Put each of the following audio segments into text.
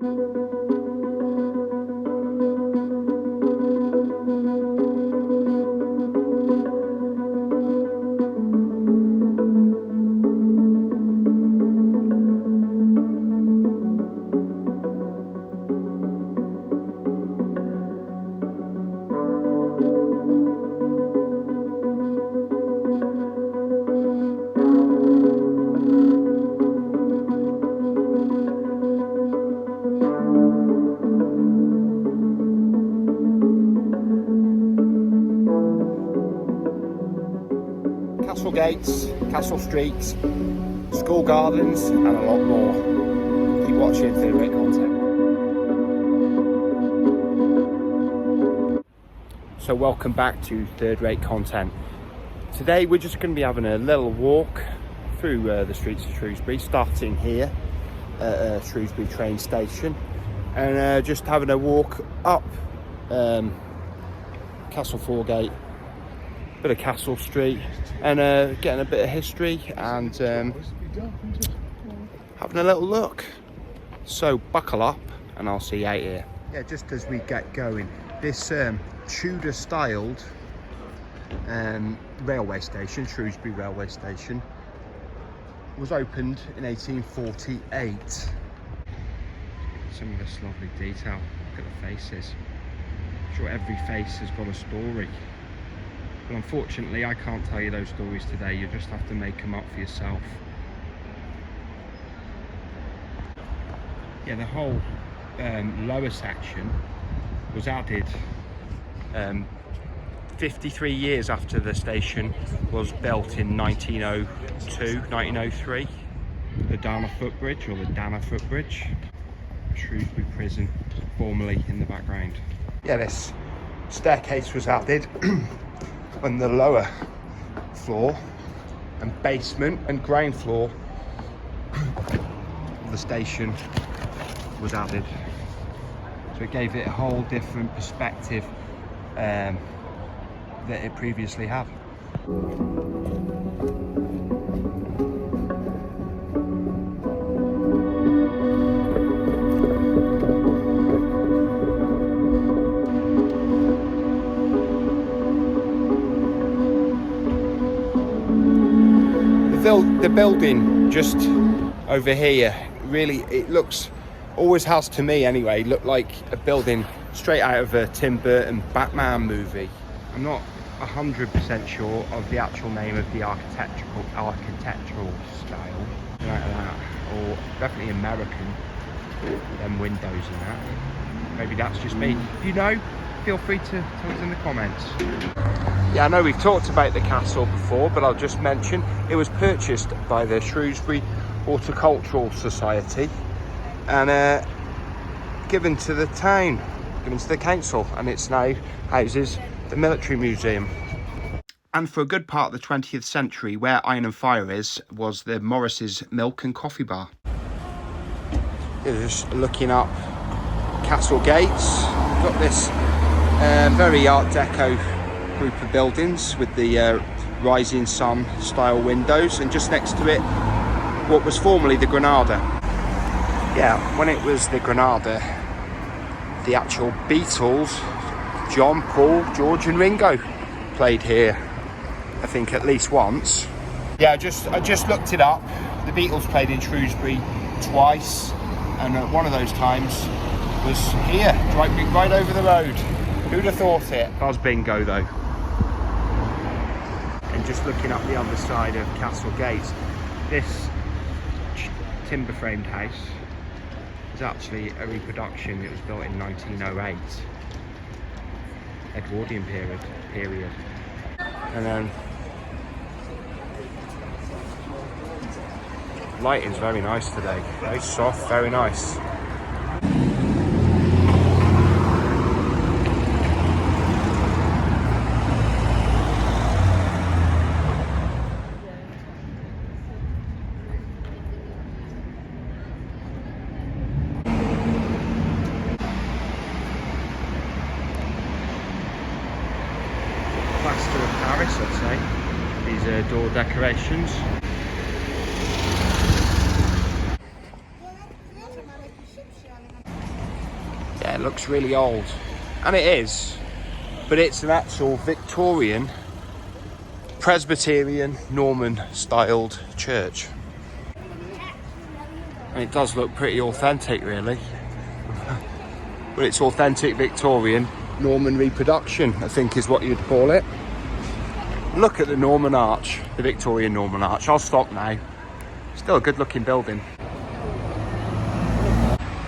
Castle gates, castle streets, school gardens, and a lot more. Keep watching third rate content. So welcome back to third rate content. Today we're just going to be having a little walk through the streets of Shrewsbury, starting here at Shrewsbury train station, and just having a walk up Castle Foregate, bit of Castle Street, and getting a bit of history and having a little look. So buckle up and I'll see you out here. Yeah, just as we get going, this Tudor styled railway station, Shrewsbury railway station, was opened in 1848. Some of this lovely detail, look at the faces. I'm sure every face has got a story. But unfortunately, I can't tell you those stories today. You just have to make them up for yourself. Yeah, the whole lower section was added 53 years after the station was built in 1902, 1903. The Dana Footbridge, or the Dana Footbridge. Shrewsbury Prison, formerly in the background. Yeah, this staircase was added on the lower floor and basement and ground floor of the station was added. So it gave it a whole different perspective that it previously had. The building just over here, really, it looks, always has to me anyway, looked like a building straight out of a Tim Burton Batman movie. I'm not 100% sure of the actual name of the architectural style, like that, or definitely American, them windows and that. Maybe that's just me. If you know, feel free to tell us in the comments. Yeah, I know we've talked about the castle before, but I'll just mention it was purchased by the Shrewsbury Horticultural Society and given to the town, given to the council, and it's now houses the military museum. And for a good part of the 20th century, where Iron and Fire is, was the Morris's Milk and Coffee Bar. You're just looking up Castle Gates. Got this very Art Deco group of buildings with the rising sun style windows, and just next to it what was formerly the Granada. Yeah, when it was the Granada, the actual Beatles, John, Paul, George and Ringo played here, I think at least once. Yeah, I just looked it up. The Beatles played in Shrewsbury twice, and one of those times was here, right over the road. Who'd have thought it? That was bingo though. And just looking up the other side of Castle Gates, this timber framed house is actually a reproduction. It was built in 1908, Edwardian period. And then lighting's very nice today, very soft, very nice. Plaster of Paris, I'd say. These are door decorations. it looks really old, and it is, but it's an actual Victorian Presbyterian Norman styled church, and it does look pretty authentic really. But it's authentic Victorian Norman reproduction, I think is what you'd call it. Look at the Norman arch, the Victorian Norman arch. I'll stop now. Still a good looking building.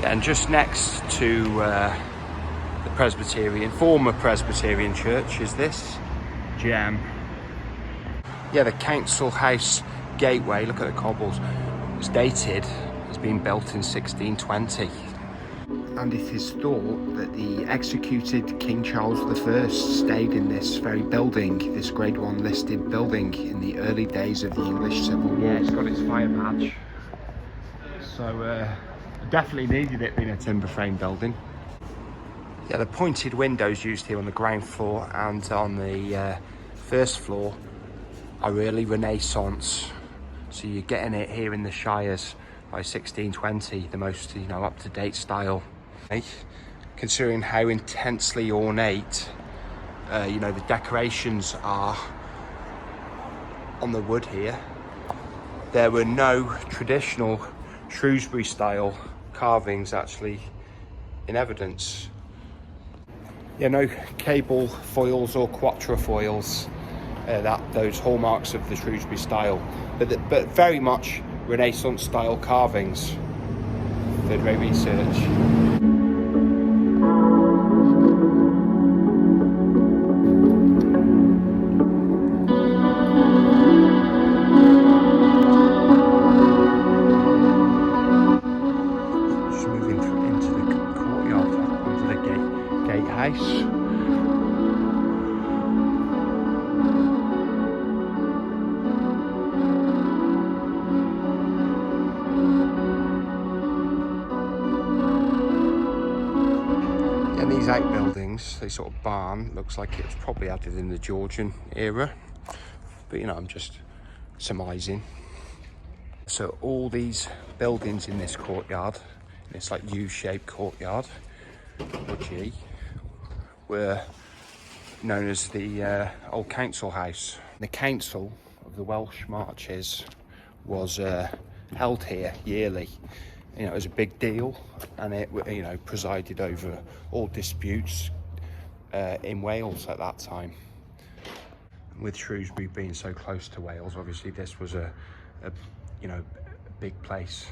Yeah, and just next to the former Presbyterian church is this gem. Yeah, the council house gateway, look at the cobbles. It's dated, it's been built in 1620. And it is thought that the executed King Charles I stayed in this very building, this Grade 1 listed building, in the early days of the English Civil War. Yeah, it's got its fire badge. So definitely needed it being a timber frame building. Yeah, the pointed windows used here on the ground floor and on the first floor are really Renaissance. So you're getting it here in the Shires by 1620, the most, up-to-date style. Considering how intensely ornate, the decorations are on the wood here. There were no traditional Shrewsbury style carvings actually in evidence. Yeah, no cable foils or quatrefoils, those hallmarks of the Shrewsbury style, but very much Renaissance style carvings. Did my research. These outbuildings, this sort of barn, looks like it was probably added in the Georgian era, but I'm just surmising. So all these buildings in this courtyard, in this like U-shaped courtyard, or G, were known as the old council house. The council of the Welsh Marches was held here yearly. It was a big deal, and it presided over all disputes in Wales at that time. With Shrewsbury being so close to Wales, obviously this was a big place,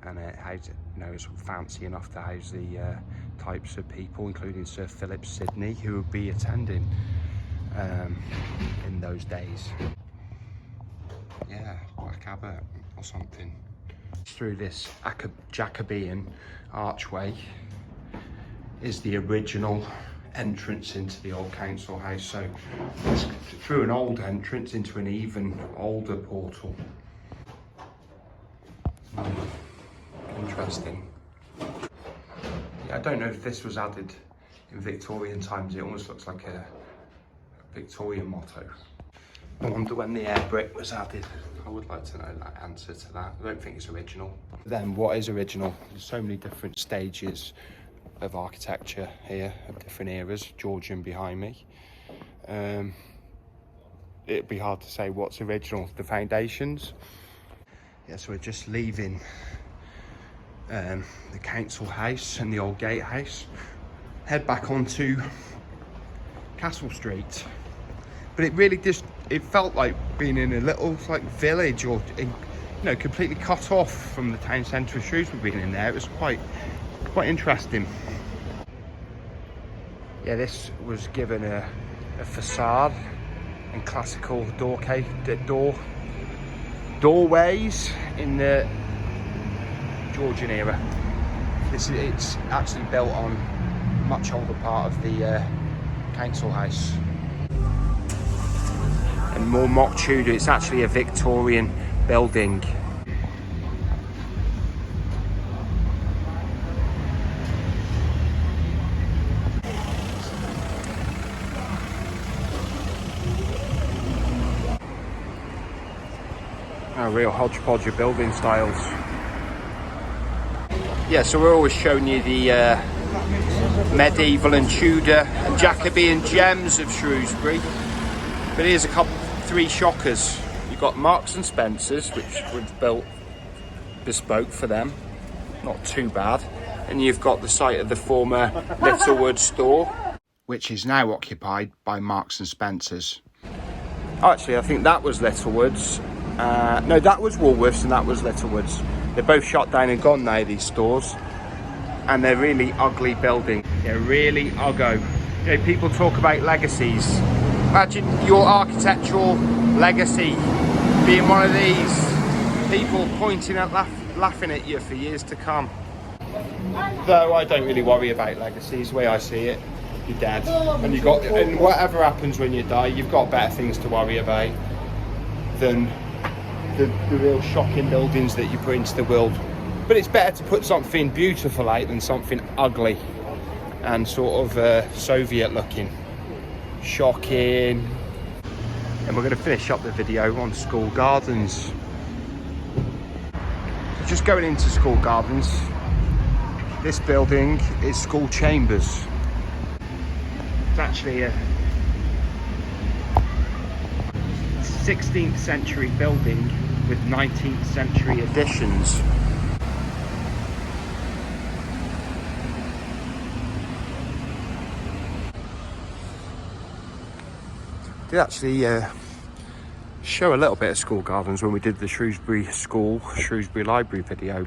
and it housed, it was fancy enough to house the types of people, including Sir Philip Sidney, who would be attending in those days. Yeah, Black Abbot or something. Through this Jacobean archway is the original entrance into the old council house. So it's through an old entrance into an even older portal. Interesting. Yeah, I don't know if this was added in Victorian times. It almost looks like a Victorian motto. I wonder when the air brick was added. I would like to know that answer to that. I don't think it's original. Then what is original? There's so many different stages of architecture here, of different eras. Georgian behind me. It'd be hard to say what's original. The foundations. Yeah, so we're just leaving the council house and the old gatehouse. Head back onto Castle Street. But it really just, it felt like being in a little village, or completely cut off from the town centre of Shrewsbury. Being in there, it was quite interesting. Yeah, this was given a facade and classical doorways in the Georgian era. It's actually built on a much older part of the council house. And more mock Tudor, it's actually a Victorian building. A real hodgepodge of building styles. Yeah, so we're always showing you the medieval and Tudor and Jacobean gems of Shrewsbury. But here's three shockers. You've got Marks and Spencer's, which was built bespoke for them, not too bad. And you've got the site of the former Littlewood store, which is now occupied by Marks and Spencer's. Actually, I think that was Littlewood's. No, that was Woolworths and that was Littlewood's. They're both shut down and gone now, these stores. And they're really ugly buildings. They're really uggo. You know, people talk about legacies. Imagine your architectural legacy being one of these people pointing at, laughing at you for years to come. Though I don't really worry about legacies, the way I see it. You're dead, and whatever happens when you die, you've got better things to worry about than the real shocking buildings that you put into the world. But it's better to put something beautiful out than something ugly and sort of Soviet looking, shocking. And we're going to finish up the video on school gardens. So just going into school gardens, this building is school chambers. It's actually a 16th century building with 19th century additions. Did actually show a little bit of school gardens when we did the Shrewsbury Library video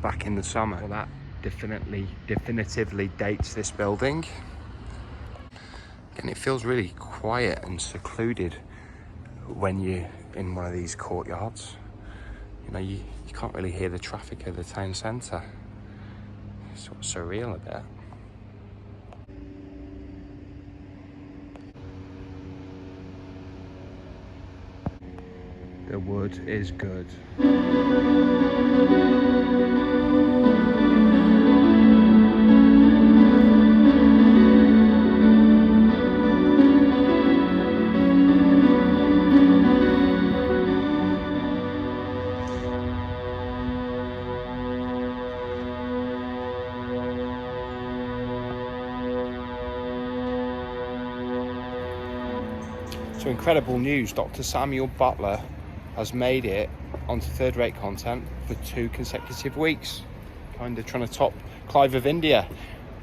back in the summer. Well, that definitively dates this building. And it feels really quiet and secluded when you're in one of these courtyards. You know, you can't really hear the traffic of the town centre. It's sort of surreal a bit. The wood is good. So incredible news, Dr. Samuel Butler has made it onto third rate content for 2 consecutive weeks. Kind of trying to top Clive of India.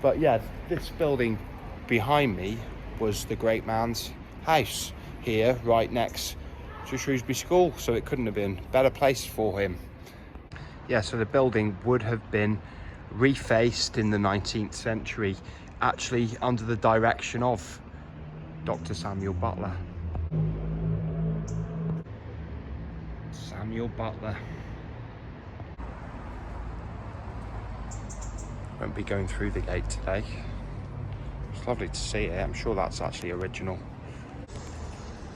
But yeah, this building behind me was the great man's house here, right next to Shrewsbury School. So it couldn't have been a better place for him. Yeah, so the building would have been refaced in the 19th century, actually under the direction of Dr. Samuel Butler. Samuel Butler. Won't be going through the gate today. It's lovely to see it. I'm sure that's actually original.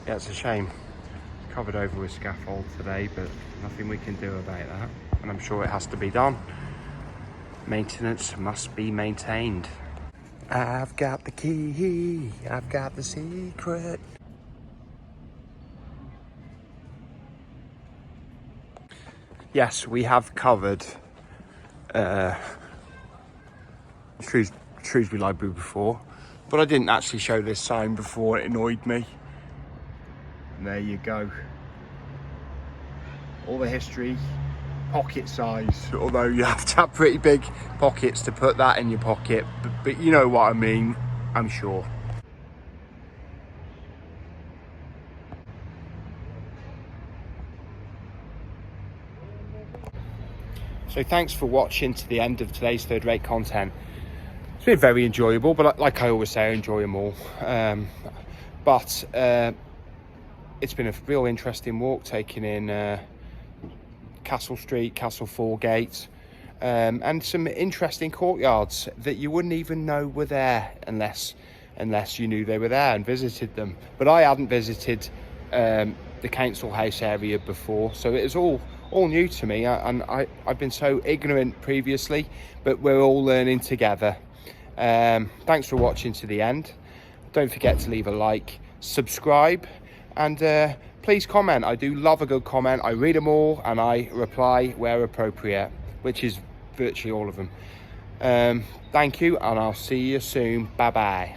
Yeah, it's a shame. Covered over with scaffold today, but nothing we can do about that. And I'm sure it has to be done. Maintenance must be maintained. I've got the key, I've got the secret. Yes, we have covered Shrewsbury Library before, but I didn't actually show this sign before. It annoyed me. And there you go. All the history, pocket size, although you have to have pretty big pockets to put that in your pocket, but you know what I mean, I'm sure. So thanks for watching to the end of today's third rate content. It's been very enjoyable, but like I always say, I enjoy them all. But it's been a real interesting walk, taking in Castle Street, Castle Foregate, and some interesting courtyards that you wouldn't even know were there unless you knew they were there and visited them. But I hadn't visited the council house area before, so it was all new to me, and I've been so ignorant previously, but we're all learning together. Thanks for watching to the end. Don't forget to leave a like, subscribe, and please comment. I do love a good comment. I read them all and I reply where appropriate, which is virtually all of them. Thank you, and I'll see you soon. Bye bye.